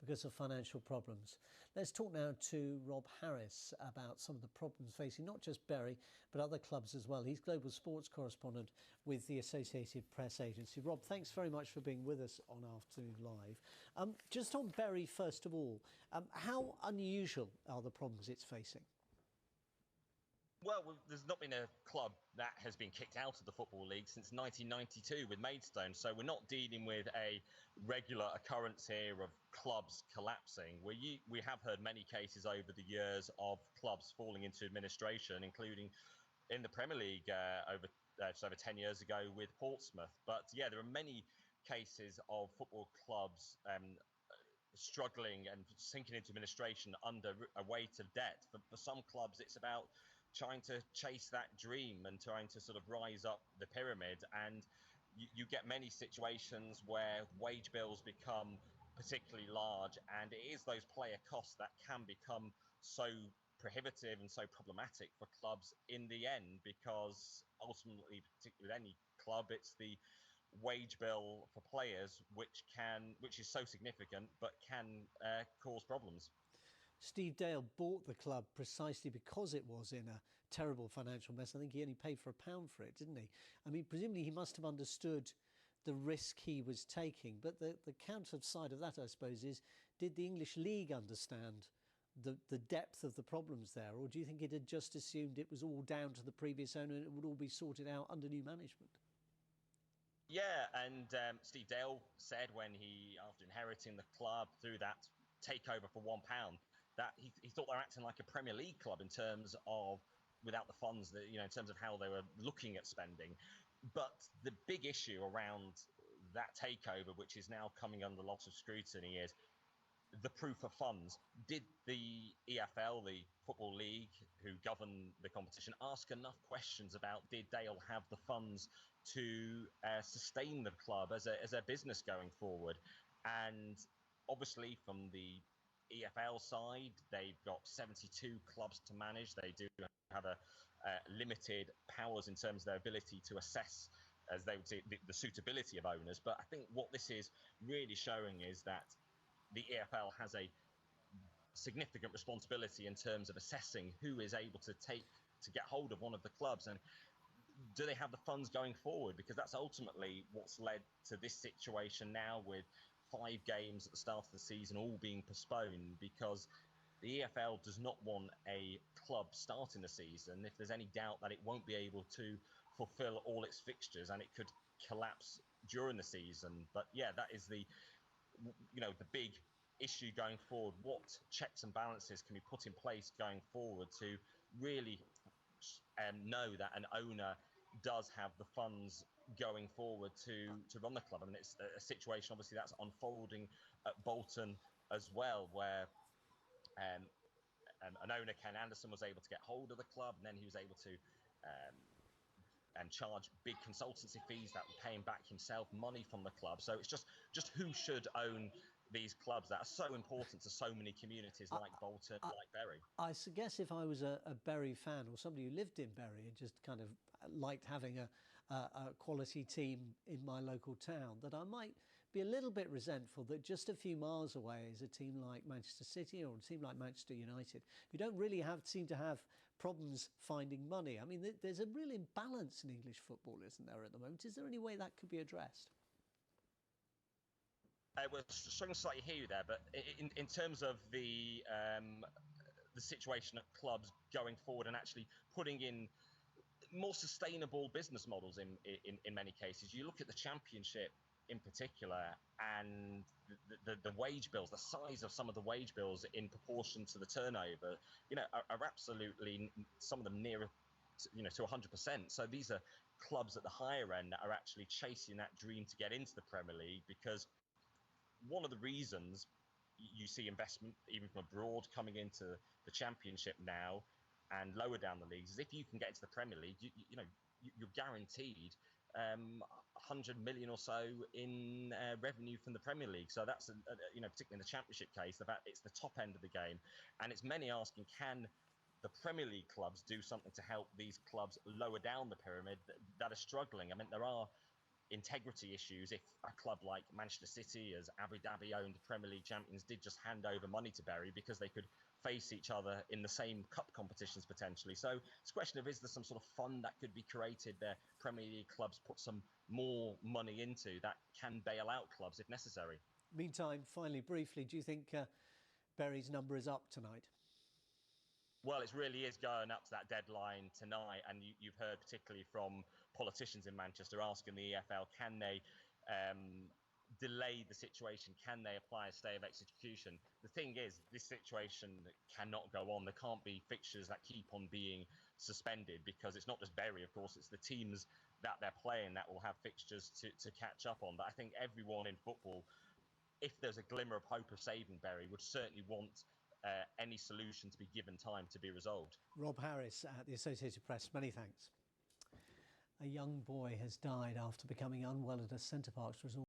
because of financial problems. Let's talk now to Rob Harris about some of the problems facing not just Bury but other clubs as well. He's global sports correspondent with the Associated Press Agency. Rob, thanks very much for being with us on Afternoon Live. Just on Bury, first of all, how unusual are the problems it's facing? Well, there's not been a club that has been kicked out of the Football League since 1992 with Maidstone, so we're not dealing with a regular occurrence here of clubs collapsing. We have heard many cases over the years of clubs falling into administration, including in the Premier League just over 10 years ago with Portsmouth. But yeah, there are many cases of football clubs struggling and sinking into administration under a weight of debt. For some clubs, it's about trying to chase that dream and trying to sort of rise up the pyramid, and you get many situations where wage bills become particularly large, and it is those player costs that can become so prohibitive and so problematic for clubs in the end, because ultimately, particularly with any club, it's the wage bill for players which is so significant but can cause problems. Steve Dale bought the club precisely because it was in a terrible financial mess. I think he only paid for £1 for it, didn't he? I mean, presumably he must have understood the risk he was taking. But the counter side of that, I suppose, is did the English League understand the depth of the problems there? Or do you think it had just assumed it was all down to the previous owner and it would all be sorted out under new management? Yeah, and Steve Dale said after inheriting the club through that takeover for £1, that he thought they were acting like a Premier League club in terms of without the funds, that in terms of how they were looking at spending. But the big issue around that takeover, which is now coming under lots of scrutiny, is the proof of funds. Did the EFL, the Football League, who govern the competition, ask enough questions about did Dale have the funds to sustain the club as a business going forward? And obviously from the EFL side, they've got 72 clubs to manage. They do have limited powers in terms of their ability to assess, as they would say, the suitability of owners. But I think what this is really showing is that the EFL has a significant responsibility in terms of assessing who is able to get hold of one of the clubs, and do they have the funds going forward? Because that's ultimately what's led to this situation now, with 5 games at the start of the season all being postponed, because the EFL does not want a club starting the season if there's any doubt that it won't be able to fulfill all its fixtures and it could collapse during the season. But yeah, that is the big issue going forward. What checks and balances can be put in place going forward to really know that an owner does have the funds going forward to run the club? I mean, it's a situation obviously that's unfolding at Bolton as well, where an owner, Ken Anderson, was able to get hold of the club, and then he was able to and charge big consultancy fees that were paying back himself money from the club. So it's just who should own these clubs that are so important to so many communities like Bolton, like Bury. I guess if I was a Bury fan or somebody who lived in Bury and just kind of liked having a quality team in my local town, that I might be a little bit resentful that just a few miles away is a team like Manchester City or a team like Manchester United, who don't really seem to have problems finding money. I mean, there's a real imbalance in English football, isn't there, at the moment? Is there any way that could be addressed? We're struggling to slightly hear you there, but in terms of the situation at clubs going forward and actually putting in more sustainable business models in many cases, you look at the Championship in particular, and the wage bills, the size of some of the wage bills in proportion to the turnover, are absolutely, some of them nearer to 100%. So these are clubs at the higher end that are actually chasing that dream to get into the Premier League, because one of the reasons you see investment even from abroad coming into the Championship now and lower down the leagues is if you can get into the Premier League, you're guaranteed 100 million or so in revenue from the Premier League. So that's particularly in the Championship case, the fact it's the top end of the game, and it's many asking, can the Premier League clubs do something to help these clubs lower down the pyramid that are struggling? I mean, there are integrity issues if a club like Manchester City, as Abu Dhabi owned Premier League champions, did just hand over money to Bury because they could face each other in the same cup competitions potentially. So it's a question of, is there some sort of fund that could be created there, Premier League clubs put some more money into, that can bail out clubs if necessary? Meantime, finally, briefly, do you think Bury's number is up tonight? Well, it really is going up to that deadline tonight, and you've heard particularly from politicians in Manchester asking the EFL, can they delay the situation? Can they apply a stay of execution? The thing is, this situation cannot go on. There can't be fixtures that keep on being suspended, because it's not just Bury, of course, it's the teams that they're playing that will have fixtures to catch up on. But I think everyone in football, if there's a glimmer of hope of saving Bury, would certainly want any solution to be given time to be resolved. Rob Harris at the Associated Press, many thanks. A young boy has died after becoming unwell at a Centre Parks resort.